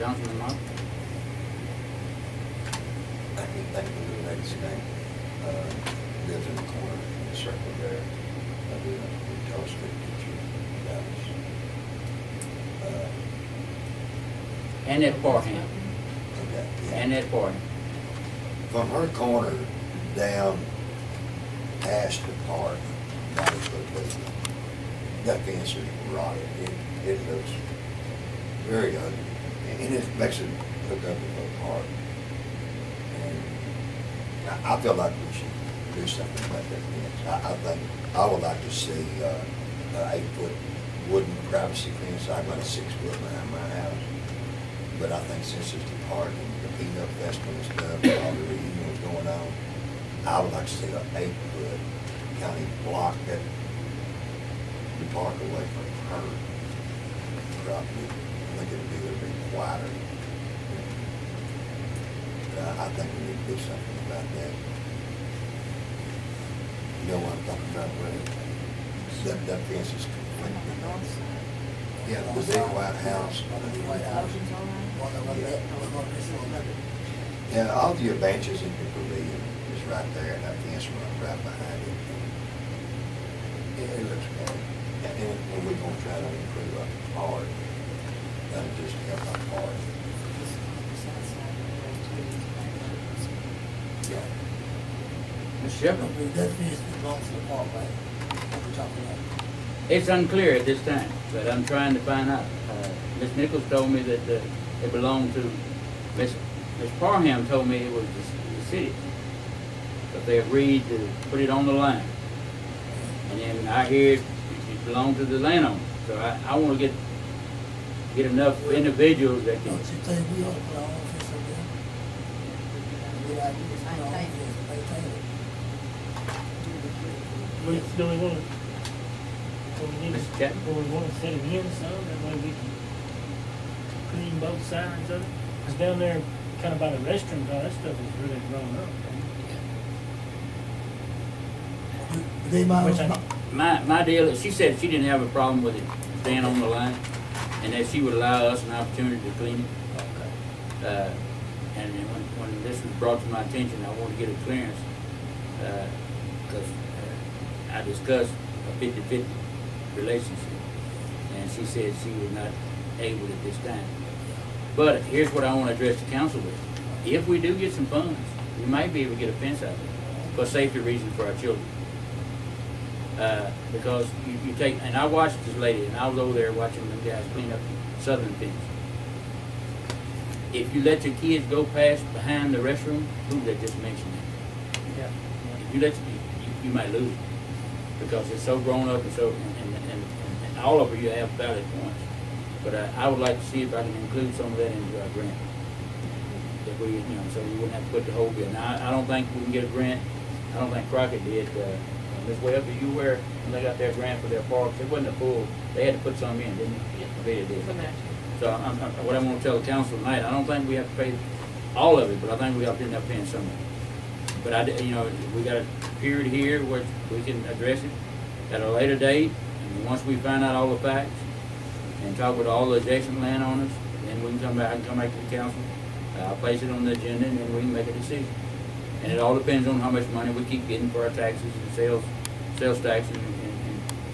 Councilman Mark? I can think of the next name, lives in the corner, in the circle there. I do, we tell us to get you guys. Annette Parham. Okay. yeah. Annette Parham. From her corner down past the park, that is located. That fence is rotted. It looks very ugly. And it makes it look ugly for the park. And I feel like we should do something about that fence. I think, I would like to see an 8-foot wooden privacy fence. I've got a 6-foot behind my house. But I think since it's the park and the peanut festival and stuff, and all the reunions going on, I would like to see an 8-foot kind of block that the park away from her property. I think it'd be a little bit quieter. I think we need to do something about that. You know what I'm talking about, Ray? That fence is completely. Yeah, the big white house. Yeah, all of your benches in your pavilion is right there, and that fence runs right behind it. It looks bad. And we're gonna try to improve our park. That'll just help our park. Yeah. Ms. Shepherd? That fence belongs to the park, right? What we're talking about. It's unclear at this time, but I'm trying to find out. Ms. Nichols told me that it belonged to, Ms. Parham told me it was the city. But they agreed to put it on the line. And then I hear it belonged to the landowner. So I want to get enough individuals that can. Don't you think we ought to put our own fence up there? Good idea, put our own fence, maintain it. Do we want to, Mr. Chapman? do we want to set it in some, that way we can clean both sides of it? Because down there, kind of by the restroom, all that stuff is really grown up. They might, Which I- My deal is, she said she didn't have a problem with it staying on the line, and that she would allow us an opportunity to clean it. And then when this was brought to my attention, I wanted to get a clearance, because I discussed a 50-50 relationship, and she said she was not able at this time. But here's what I want to address the council with. If we do get some funds, we might be able to get a fence out there for safety reasons for our children. Because you take, and I watched this lady, and I was over there watching them guys clean up Southern fence. If you let your kids go past behind the restroom, who that just mentioned it? Yeah. If you let, you might lose it, because it's so grown up and so, and all of you have valid points. But I would like to see if I can include some of that into our grant. That we, so we wouldn't have to put the whole bill. Now, I don't think we can get a grant. I don't think Crockett did. Ms. Webb, are you aware when they got their grant for their parks? It wasn't a full, they had to put some in, didn't they? They did. So what I'm gonna tell the council tonight, I don't think we have to pay all of it, but I think we ought to end up paying some of it. But we got a period here where we can address it at a later date, and once we find out all the facts and talk with all the adjacent landowners, then we can come back to the council. I'll place it on the agenda, and then we can make a decision. And it all depends on how much money we keep getting for our taxes and sales tax and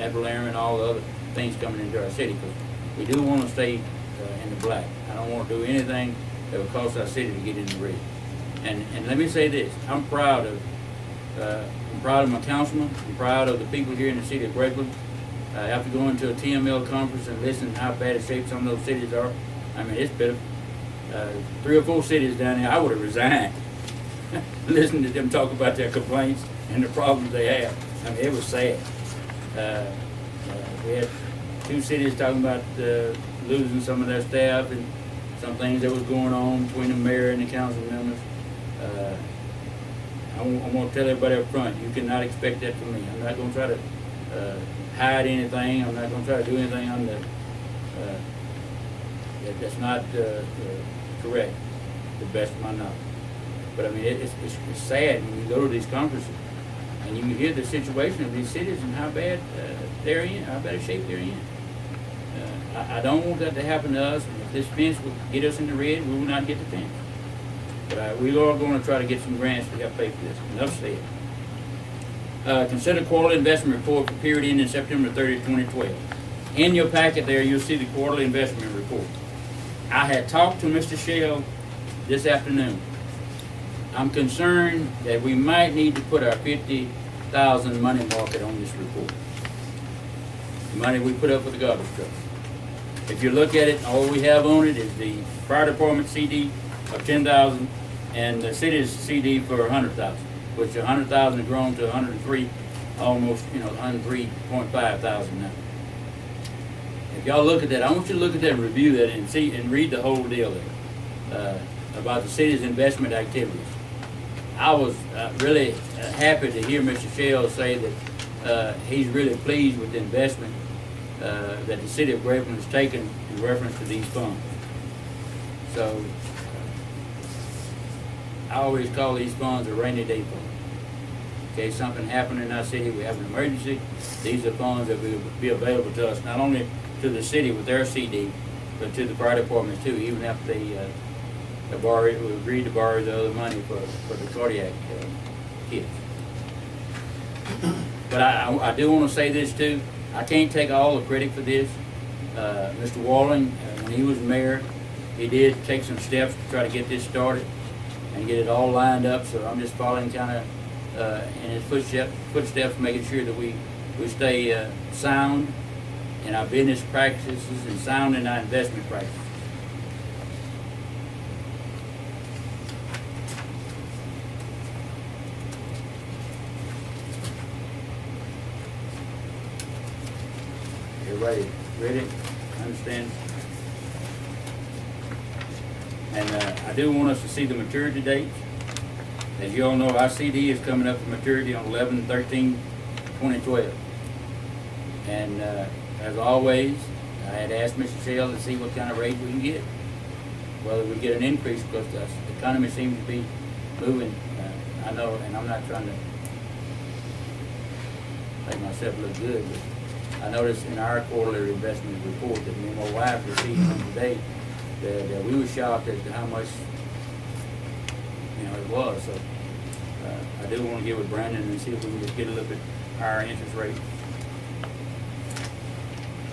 ad valorem and all the other things coming into our city. Because we do want to stay in the black. I don't want to do anything that would cost our city to get in the red. And let me say this: I'm proud of my councilman. I'm proud of the people here in the city of Grapeland. After going to a TML conference and listening to how bad a shape some of those cities are, I mean, it's pitiful. 3 or 4 cities down there, I would have resigned. Listening to them talk about their complaints and the problems they have. I mean, it was sad. We had 2 cities talking about losing some of their staff and some things that was going on between the mayor and the council members. I'm going to tell everybody up front, you cannot expect that from me. I'm not going to try to hide anything. I'm not going to try to do anything that's not correct, to the best of my knowledge. But I mean, it's sad when you go to these conferences and you hear the situation of these cities and how bad they're in, how bad a shape they're in. I don't want that to happen to us, and if this fence will get us in the red, we will not get the fence. But we are gonna try to get some grants to help pay for this. Enough said. Consider quarterly investment report for period ending September 30th, 2012. In your packet there, you'll see the quarterly investment report. I had talked to Mr. Shell this afternoon. I'm concerned that we might need to put our 50,000 money market on this report. The money we put up for the garbage truck. If you look at it, all we have on it is the fire department CD of 10,000 and the city's CD for 100,000, which 100,000 has grown to 103, almost, 103.5 thousand now. If y'all look at that, I want you to look at that and review that and see and read the whole deal there about the city's investment activities. I was really happy to hear Mr. Shell say that he's really pleased with the investment that the city of Grapeland has taken in reference to these funds. So I always call these funds a rainy day fund. In case something happened in our city, we have an emergency, these are funds that will be available to us, not only to the city with their CD, but to the fire department too, even after they agreed to borrow the other money for the cardiac kits. But I do want to say this too, I can't take all the credit for this. Mr. Walling, when he was mayor, he did take some steps to try to get this started and get it all lined up, so I'm just following kind of in his footsteps, making sure that we stay sound in our business practices and sound in our investment practices. Everybody ready? Understand? And I do want us to see the maturity dates. As you all know, our CD is coming up for maturity on 11/13/2012. And as always, I had asked Mr. Shell to see what kind of rate we can get. Whether we get an increase, because the economy seems to be moving. I know, and I'm not trying to make myself look good, but I noticed in our quarterly investment report that me and my wife received from today that we were shocked as to how much it was. So I do want to get with Brandon and see if we can just get a little bit higher interest rate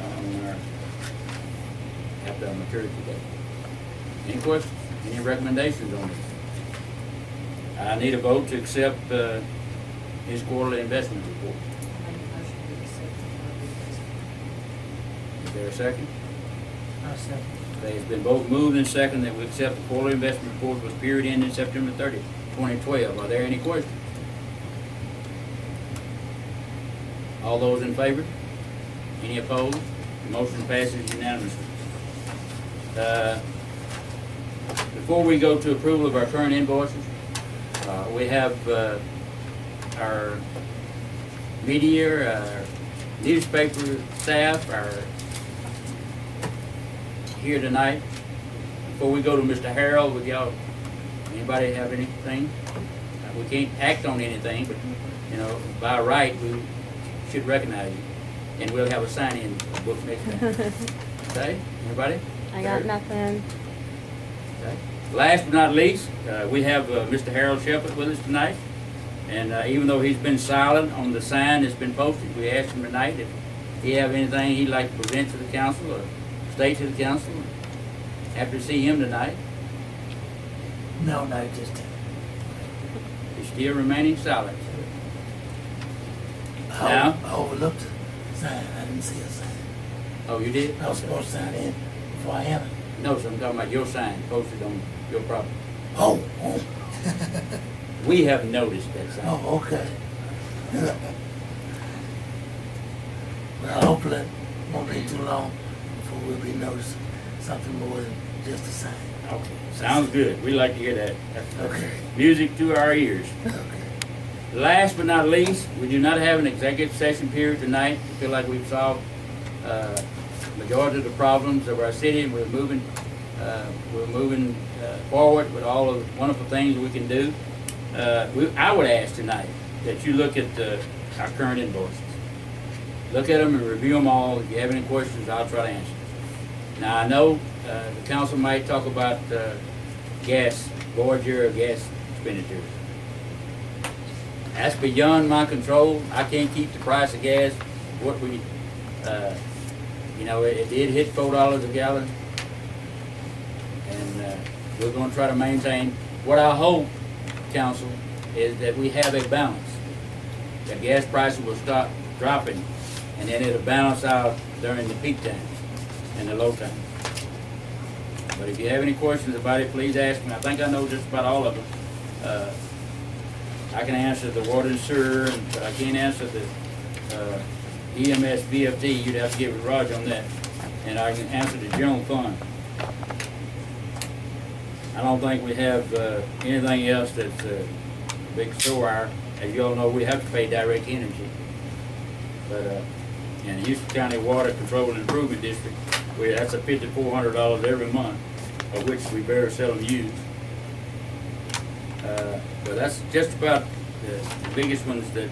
on our after our maturity date. Any questions? Any recommendations on this? I need a vote to accept his quarterly investment report. Is there a second? I'll second. Okay, it's been both moved and second that we accept the quarterly investment report for the period ending September 30th, 2012. Are there any questions? All those in favor? Any opposed? The motion passes unanimously. Before we go to approval of our current invoices, we have our media, our newspaper staff, here tonight. Before we go to Mr. Harold, would y'all, anybody have anything? We can't act on anything, but, by right, we should recognize you. And we'll have a sign-in book next time. Okay, anybody? I got nothing. Okay. Last but not least, we have Mr. Harold Shepherd with us tonight. And even though he's been silent on the sign that's been posted, we asked him tonight if he have anything he'd like to present to the council or state to the council after see him tonight. No, just He's still remaining silent. I overlooked the sign. I didn't see a sign. Oh, you did? I was supposed to sign in before I entered. No, sir, I'm talking about your sign posted on your property. Oh. We have noticed that sign. Oh, okay. Well, hopefully it won't be too long before we'll be noticing something more than just a sign. Okay, sounds good. We like to hear that. That's Okay. music to our ears. Okay. Last but not least, we do not have an executive session period tonight. We feel like we've solved majority of the problems of our city, and we're moving forward with all of the wonderful things we can do. I would ask tonight that you look at our current invoices. Look at them and review them all. If you have any questions, I'll try to answer. Now, I know, the council might talk about, gas, voyager or gas expenditures. That's beyond my control. I can't keep the price of gas, what we, you know, it did hit $4 a gallon. And, we're gonna try to maintain, what I hope, council, is that we have a balance. That gas prices will stop dropping, and then it'll balance out during the peak times and the low times. But if you have any questions about it, please ask me. I think I know just about all of them. I can answer the water and sewer, but I can't answer the EMS VFD. You'd have to give it Roger on that. And I can answer the general fund. I don't think we have anything else that's a big store. As you all know, we have to pay direct energy. But in Houston County Water Control and Improvement District, that's a $5,400 every month, of which we very seldom use. But that's just about the biggest ones that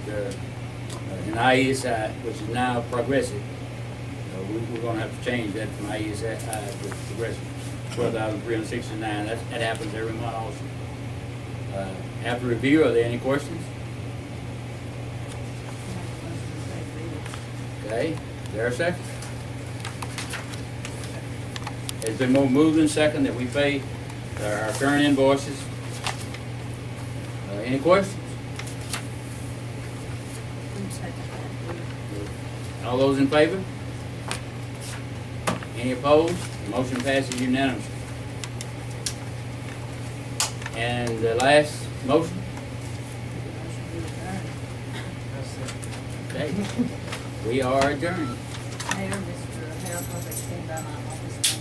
in IESI, which is now progressive. We're going to have to change that from IESI to progressive. 12,369. That happens every month also. After review, are there any questions? Okay, is there a second? It's been more moved than second that we pay our current invoices. Any questions? All those in favor? Any opposed? The motion passes unanimously. And the last motion? Okay. We are adjourned. Mayor, Mr. Harold, was extended by my office.